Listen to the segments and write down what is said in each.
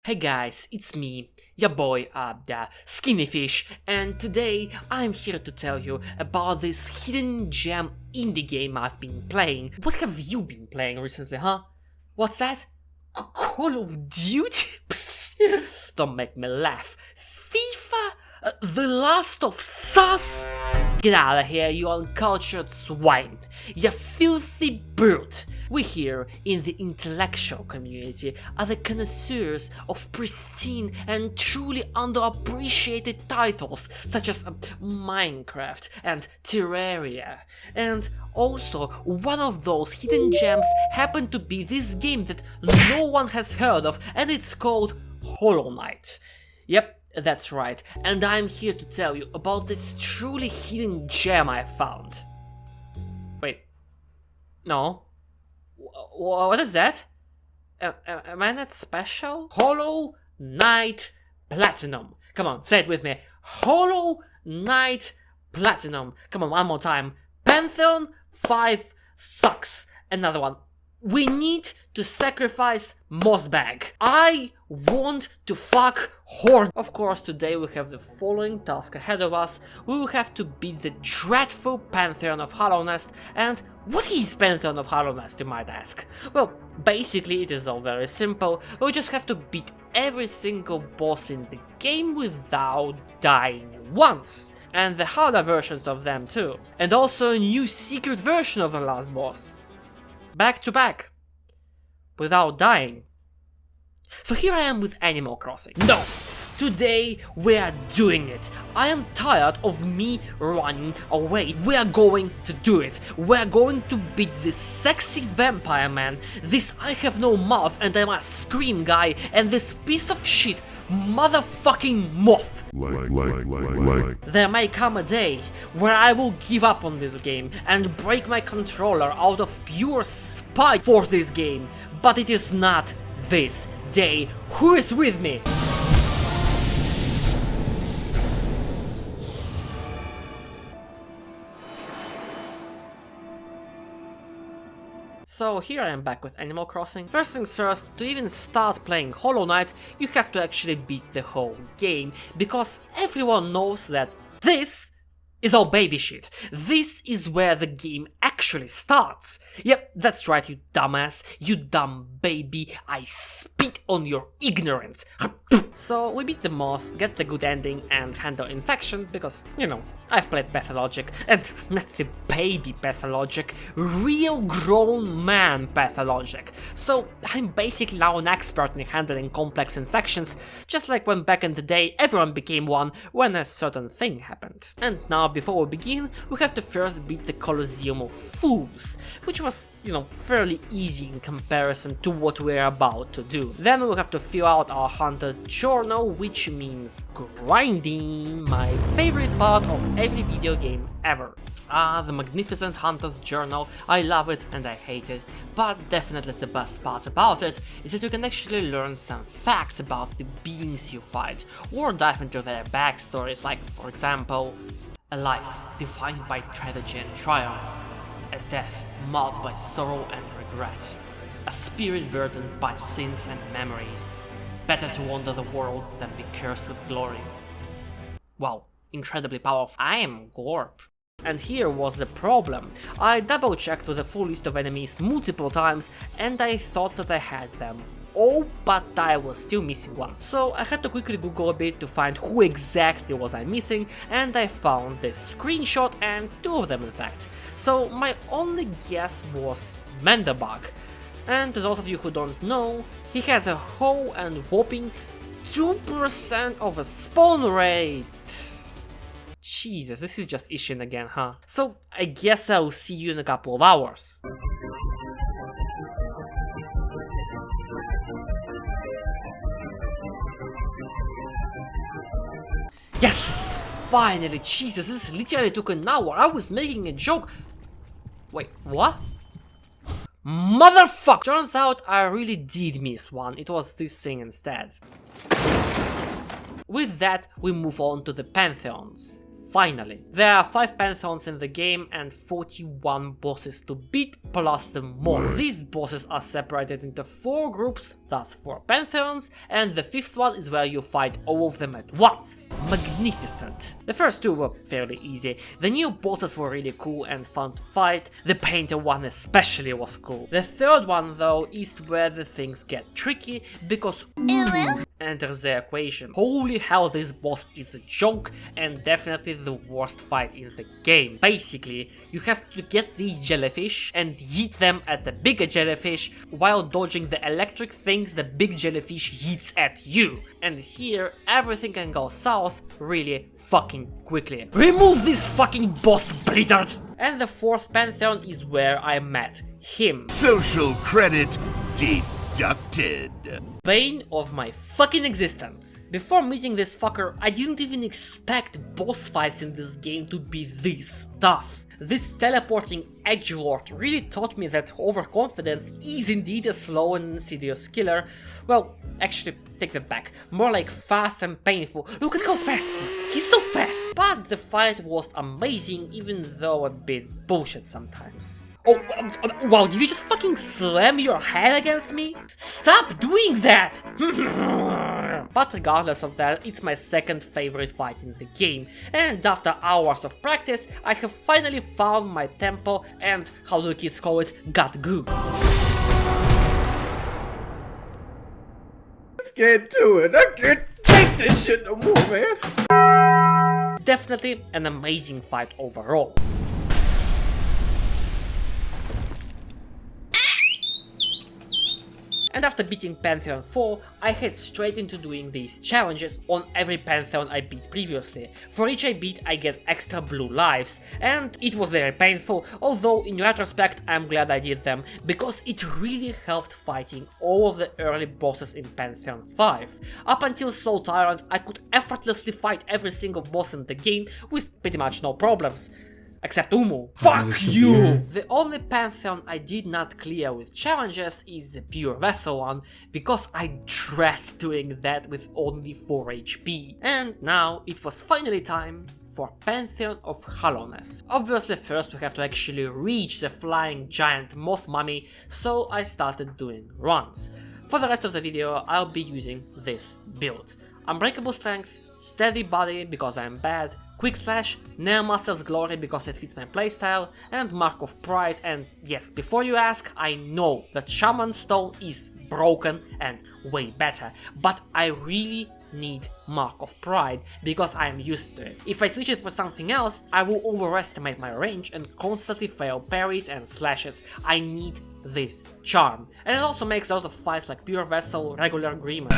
Hey guys, it's me, your boy the Skinny Fish, and today I'm here to tell you about this hidden gem indie game I've been playing. What have you been playing recently, huh? What's that? Call of Duty? Don't make me laugh. FIFA? The Last of Us? Get out of here, you uncultured swine. You filthy brute. We here in the intellectual community are the connoisseurs of pristine and truly underappreciated titles such as Minecraft and Terraria. And also, one of those hidden gems happened to be this game that no one has heard of, and it's called Hollow Knight. Yep. That's right, and I'm here to tell you about this truly hidden gem I found. Wait, no. What is that? Am I not special? Hollow Knight Platinum. Come on, say it with me. Hollow Knight Platinum. Come on, one more time. Pantheon 5 sucks. Another one. We need to sacrifice Mossbag. I want to fuck Horn. Of course, today we have the following task ahead of us. We will have to beat the dreadful Pantheon of Hallownest. And what is Pantheon of Hallownest, you might ask? Well, basically it is all very simple. We just have to beat every single boss in the game without dying once. And the harder versions of them too. And also a new secret version of the last boss. Back to back, without dying. So here I am with Animal Crossing. No! Today we are doing it. I am tired of me running away. We are going to do it. We are going to beat this sexy vampire man, this I have no mouth and I must scream guy, and this piece of shit motherfucking moth. There may come a day where I will give up on this game and break my controller out of pure spite for this game, but it is not this day. Who is with me? So here I am back with Animal Crossing. First things first, to even start playing Hollow Knight, you have to actually beat the whole game, because everyone knows that this is all baby shit. This is where the game actually starts. Yep, that's right, you dumbass, you dumb baby, I spit on your ignorance. So we beat the moth, get the good ending and handle infection, because, you know, I've played Pathologic, and not the baby Pathologic, real grown man Pathologic. So I'm basically now an expert in handling complex infections, just like when back in the day everyone became one when a certain thing happened. And now before we begin, we have to first beat the Colosseum of Fools, which was, you know, fairly easy in comparison to what we're about to do. Then we'll have to fill out our Hunter's Journal, which means grinding, my favorite part of every video game ever. The magnificent Hunter's Journal, I love it and I hate it, but definitely the best part about it is that you can actually learn some facts about the beings you fight, or dive into their backstories, like, for example, a life defined by tragedy and triumph, a death marked by sorrow and regret, a spirit burdened by sins and memories. Better to wander the world than be cursed with glory. Wow, incredibly powerful. I am Gorp. And here was the problem. I double checked with a full list of enemies multiple times and I thought that I had them all, but I was still missing one. So I had to quickly Google a bit to find who exactly was I missing, and I found this screenshot and two of them in fact. So my only guess was Manderbug. And to those of you who don't know, he has a whole and whopping 2% of a spawn rate. Jesus, this is just Ishin again, huh? So I guess I'll see you in a couple of hours. Yes! Finally, Jesus, this literally took an hour. I was making a joke. Wait, what? Motherfucker! Turns out I really did miss one. It was this thing instead. With that, we move on to the Pantheons. Finally. There are 5 Pantheons in the game and 41 bosses to beat plus the mod. These bosses are separated into 4 groups, thus 4 Pantheons, and the 5th one is where you fight all of them at once. Magnificent. The first 2 were fairly easy. The new bosses were really cool and fun to fight. The painter one especially was cool. The 3rd one though is where the things get tricky because enters the equation. Holy hell, this boss is a joke and definitely the worst fight in the game. Basically, you have to get these jellyfish and yeet them at the bigger jellyfish while dodging the electric things the big jellyfish yeets at you. And here, everything can go south really fucking quickly. Remove this fucking boss, Blizzard! And the 4th Pantheon is where I met him. Social credit deducted. Bane of my fucking existence. Before meeting this fucker, I didn't even expect boss fights in this game to be this tough. This teleporting edgelord really taught me that overconfidence is indeed a slow and insidious killer. Well, actually, take that back. More like fast and painful. Look at how fast he is. He's so fast. But the fight was amazing, even though a bit bullshit sometimes. Oh, wow, did you just fucking slam your head against me? Stop doing that! But regardless of that, it's my 2nd favorite fight in the game, and after hours of practice, I have finally found my tempo and, how do the kids call it, got good. I can't do it, I can't take this shit no more, man! Definitely an amazing fight overall. And after beating Pantheon 4, I head straight into doing these challenges on every Pantheon I beat previously. For each I beat, I get extra blue lives, and it was very painful, although in retrospect I'm glad I did them, because it really helped fighting all of the early bosses in Pantheon 5. Up until Soul Tyrant, I could effortlessly fight every single boss in the game with pretty much no problems. Except Umu. Fuck you! The only Pantheon I did not clear with challenges is the Pure Vessel one, because I dread doing that with only 4 HP. And now it was finally time for Pantheon of Hallownest. Obviously first we have to actually reach the flying giant moth mummy, so I started doing runs. For the rest of the video I'll be using this build. Unbreakable Strength, Steady Body because I'm bad, Quickslash, Nailmaster's Glory because it fits my playstyle, and Mark of Pride. And yes, before you ask, I know that Shaman Stone is broken and way better, but I really need Mark of Pride because I am used to it. If I switch it for something else, I will overestimate my range and constantly fail parries and slashes. I need this charm. And it also makes a lot of fights like Pure Vessel, regular Grimm,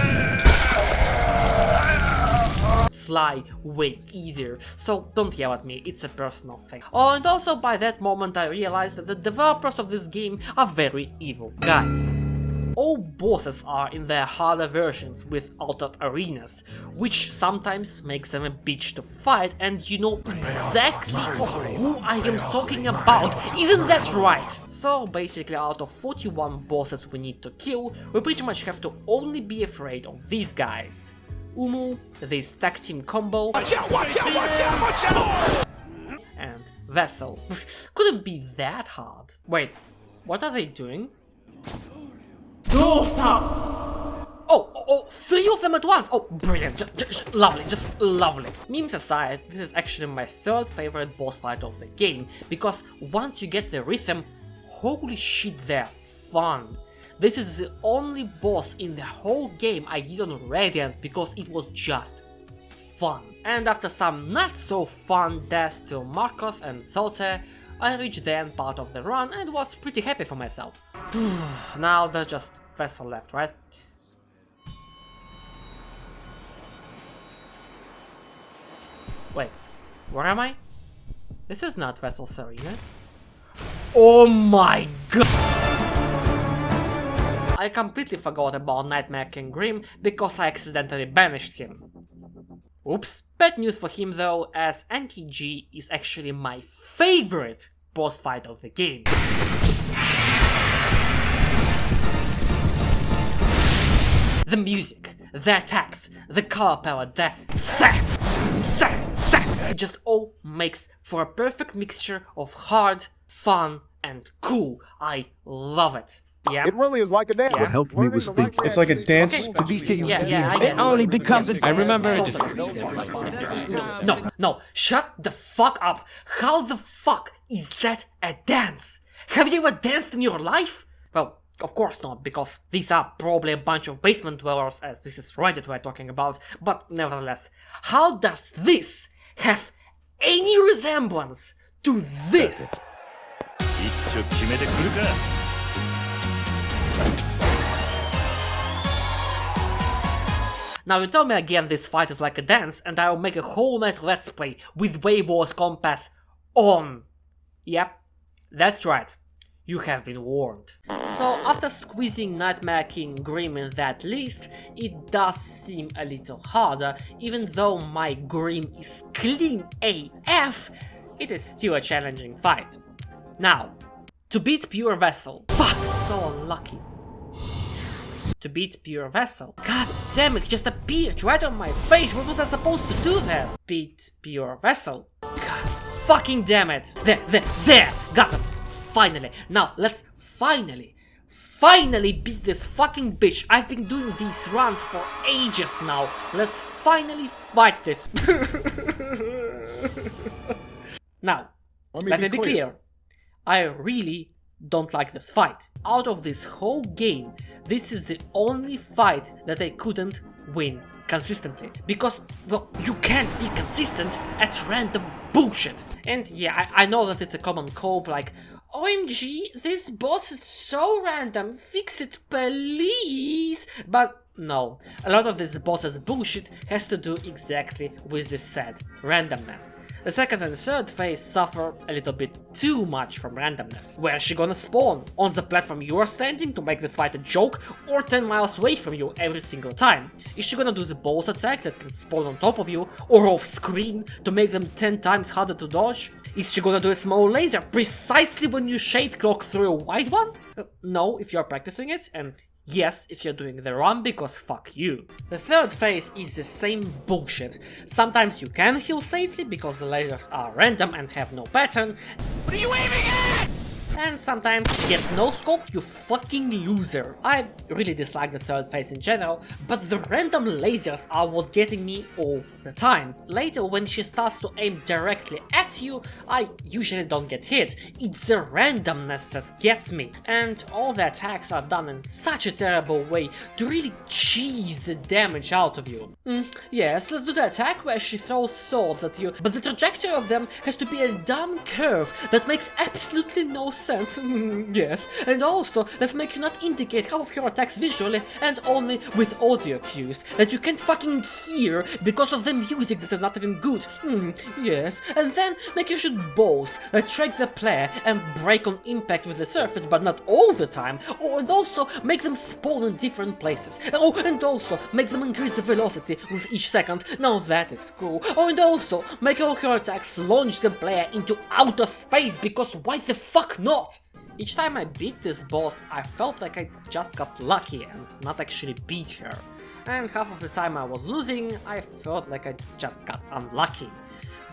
Sly way easier, so don't yell at me, it's a personal thing. Oh, and also by that moment I realized that the developers of this game are very evil guys. All bosses are in their harder versions with altered arenas, which sometimes makes them a bitch to fight, and you know exactly who I am talking about, isn't that right? So basically out of 41 bosses we need to kill, we pretty much have to only be afraid of these guys. Umu, this tag team combo, Watch out, watch out, watch out, watch out! And Vessel. Couldn't be that hard. Wait, what are they doing? Oh, 3 of them at once! Oh, brilliant, lovely, just lovely. Memes aside, this is actually my 3rd favorite boss fight of the game, because once you get the rhythm, holy shit, they're fun. This is the only boss in the whole game I did on Radiant because it was just fun. And after some not so fun deaths to Markov and Zote, I reached the end part of the run and was pretty happy for myself. Now there's just Vessel left, right? Wait, where am I? This is not Vessel's arena. Oh my god! I completely forgot about Nightmare King Grimm because I accidentally banished him. Oops. Bad news for him though, as NTG is actually my favorite boss fight of the game. The music, the attacks, the color palette, the it just all makes for a perfect mixture of hard, fun, and cool. I love it. Yeah. It really is like a dance. Yeah. What helped me was thinking. It's like a dance. To be fair, Yeah, yeah, I It get only becomes a. I remember it. No, shut the fuck up. How the fuck is that a dance? Have you ever danced in your life? Well, of course not, because these are probably a bunch of basement dwellers, as this is Reddit we're talking about, but nevertheless, how does this have any resemblance to this? Now you tell me again this fight is like a dance, and I'll make a whole night let's play with Wayward Compass on. Yep, that's right. You have been warned. So after squeezing Nightmare King Grimm in that list, it does seem a little harder. Even though my Grimm is clean AF, it is still a challenging fight. Now, to beat Pure Vessel. Fuck, so unlucky. To beat Pure Vessel. God damn it, just appeared right on my face. What was I supposed to do there? Beat Pure Vessel. God fucking damn it. There, got it. Finally. Now, let's finally beat this fucking bitch. I've been doing these runs for ages now. Let's finally fight this. Now, let me be clear. I really don't like this fight. Out of this whole game, this is the only fight that I couldn't win consistently. Because, well, you can't be consistent at random bullshit. And yeah, I know that it's a common cope like, OMG, this boss is so random, fix it please! But no, a lot of this boss's bullshit has to do exactly with this said randomness. The second and third phase suffer a little bit too much from randomness. Where is she gonna spawn? On the platform you are standing to make this fight a joke, or 10 miles away from you every single time? Is she gonna do the bolt attack that can spawn on top of you, or off screen to make them 10 times harder to dodge? Is she gonna do a small laser precisely when you shade clock through a wide one? No, if you're practicing it, and yes, if you're doing the run, because fuck you. The third phase is the same bullshit. Sometimes you can heal safely because the lasers are random and have no pattern. What are you aiming at? And sometimes you get no scope, you fucking loser. I really dislike the third phase in general, but the random lasers are what getting me all the time. Later, when she starts to aim directly at you, I usually don't get hit. It's the randomness that gets me. And all the attacks are done in such a terrible way to really cheese the damage out of you. Yes, let's do the attack where she throws swords at you, but the trajectory of them has to be a dumb curve that makes absolutely no sense. Yes, and also let's make you not indicate half of your attacks visually and only with audio cues that you can't fucking hear because of the music that is not even good. Yes, and then make you shoot balls that track the player and break on impact with the surface, but not all the time. Oh, and also make them spawn in different places. Oh, and also make them increase the velocity with each second. Now that is cool. Oh, and also make all your attacks launch the player into outer space, because why the fuck not? Each time I beat this boss, I felt like I just got lucky and not actually beat her. And half of the time I was losing, I felt like I just got unlucky.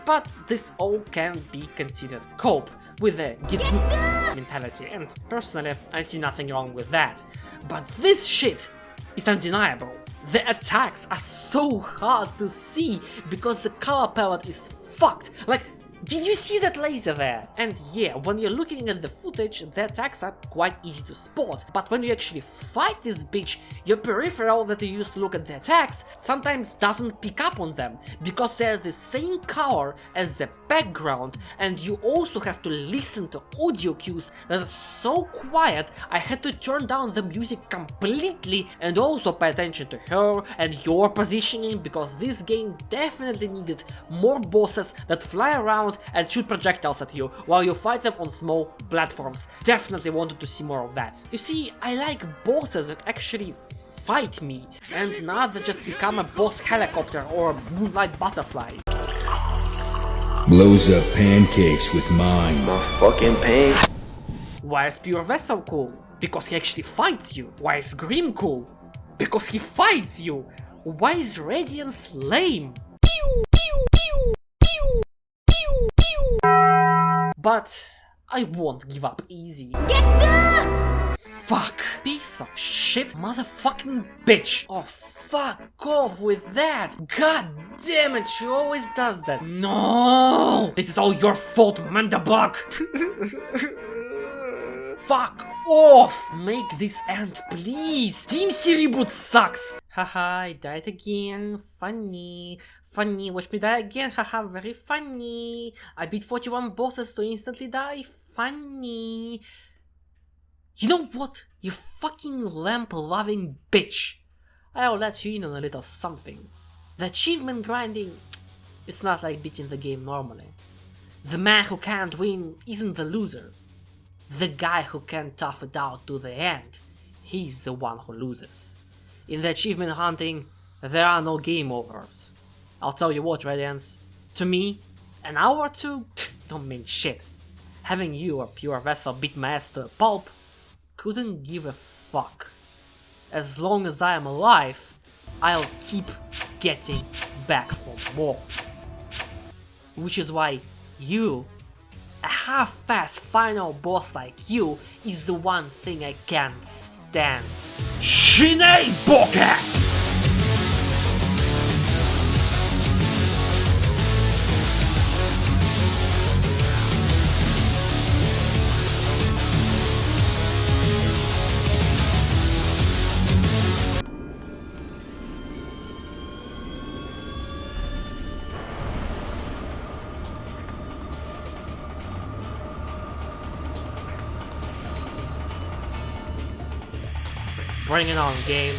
But this all can be considered cope with a get good mentality, and personally I see nothing wrong with that. But this shit is undeniable. The attacks are so hard to see because the color palette is fucked. Like, did you see that laser there? And yeah, when you're looking at the footage, the attacks are quite easy to spot, but when you actually fight this bitch, your peripheral that you use to look at the attacks sometimes doesn't pick up on them, because they're the same color as the background, and you also have to listen to audio cues that are so quiet I had to turn down the music completely and also pay attention to her and your positioning, because this game definitely needed more bosses that fly around and shoot projectiles at you while you fight them on small platforms. Definitely wanted to see more of that. You see, I like bosses that actually fight me, and not that just become a boss helicopter or a moonlight butterfly. Blows up pancakes with mine. My fucking pain. Why is Pure Vessel cool? Because he actually fights you. Why is Grimm cool? Because he fights you. Why is Radiance lame? Pew, pew, pew, pew, pew. But I won't give up easy. Fuck! Piece of shit motherfucking bitch! Oh, fuck off with that! God damn it, she always does that! No! This is all your fault, Mandabug! Fuck off! Make this end, please! Team C reboot sucks! Haha, I died again. Funny. Funny, watch me die again. Haha, very funny. I beat 41 bosses to instantly die. Funny. You know what? You fucking lamp-loving bitch! I'll let you in on a little something. The achievement grinding is not like beating the game normally. The man who can't win isn't the loser. The guy who can't tough it out to the end, he's the one who loses. In the achievement hunting, there are no game overs. I'll tell you what, Radiance, to me, an hour or two don't mean shit. Having you, a pure vessel, beat my ass to a pulp, couldn't give a fuck. As long as I am alive, I'll keep getting back for more. Which is why you, a half-assed final boss like you, is the one thing I can't stand. Shinei Boke! Bring it on, game.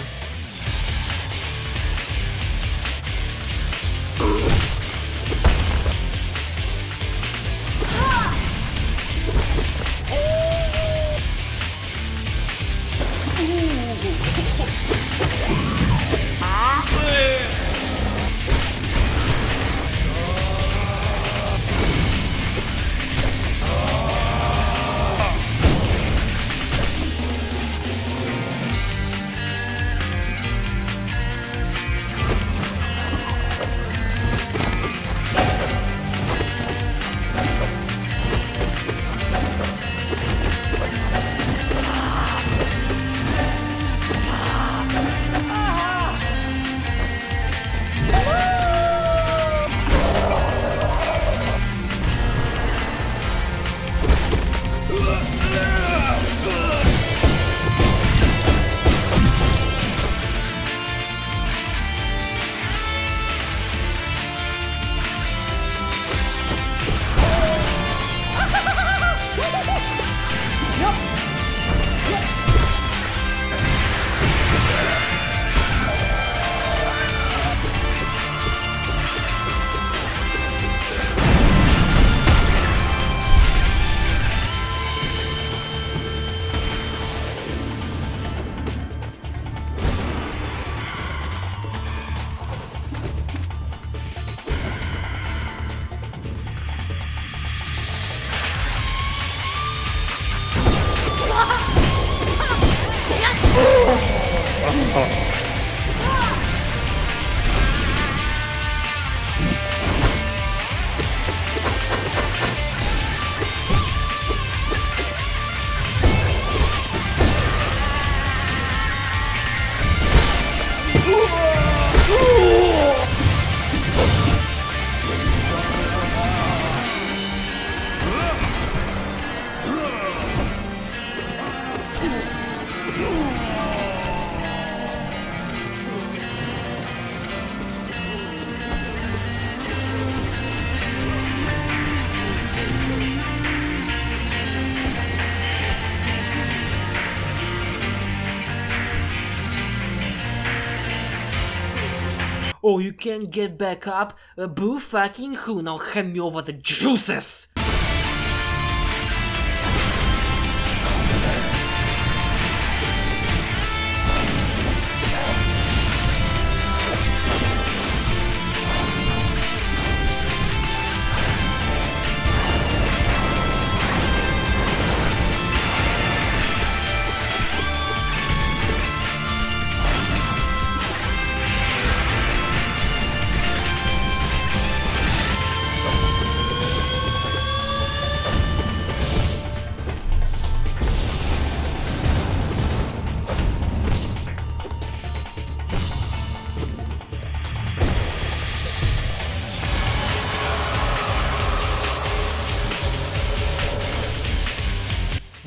Oh, you can't get back up? Boo fucking who? Now hand me over the juices!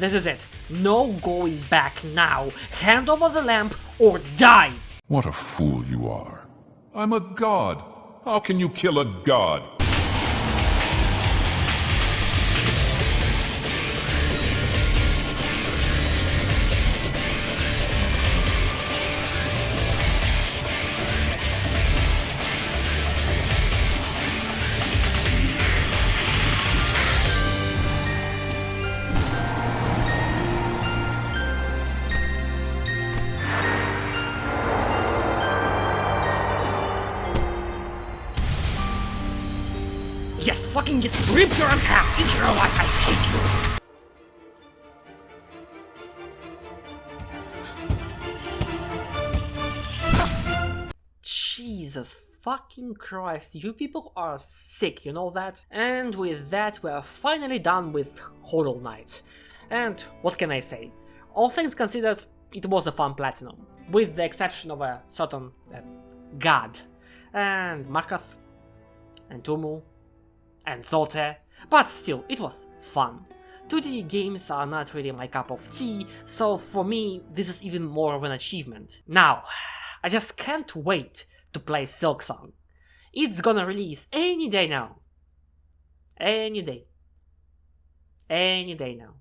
This is it. No going back now. Hand over the lamp or die. What a fool you are. I'm a god. How can you kill a god? Yes, fucking just rip your in half. Eat your life. I hate you. Jesus fucking Christ, you people are sick, you know that? And with that, we are finally done with Hollow Knight. And what can I say? All things considered, it was a fun platinum, with the exception of a certain god, and Markath, and Tumu, and Zote, but still, it was fun. 2D games are not really my cup of tea, so for me, this is even more of an achievement. Now, I just can't wait to play Silksong. It's gonna release any day now. Any day. Any day now.